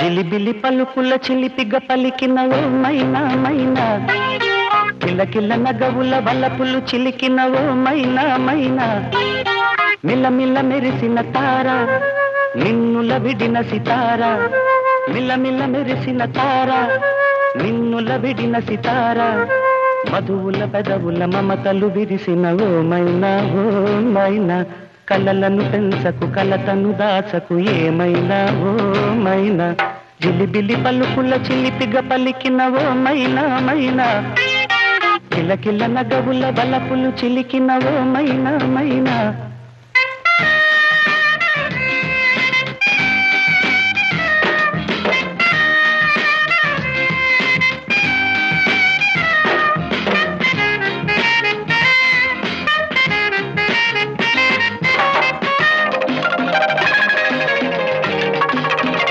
జిలిబిలి పలుకుల చిలిపిగ పలికినవో మైనా మైనా, కిలకిల నగవుల వలపులు చిలికినవో మైనా మైనా, మిలమిల మెరిసిన తార నిన్నుల విడిన సితార, మిలమిల మెరిసిన తార నిన్నుల విడిన సితార, మధువుల పెదవుల మమతలు విరిసినవో మైనా ఓ మైనా, కలలను పెంచకు కలతను దాచకు ఏమైనా ఓ మైనా, జిలిబిలి పలుకుల చిలిపిగ పలికినవో మైనా మైనా, కిలకిల నగవుల బలపులు చిలికినవో మైనా మైనా.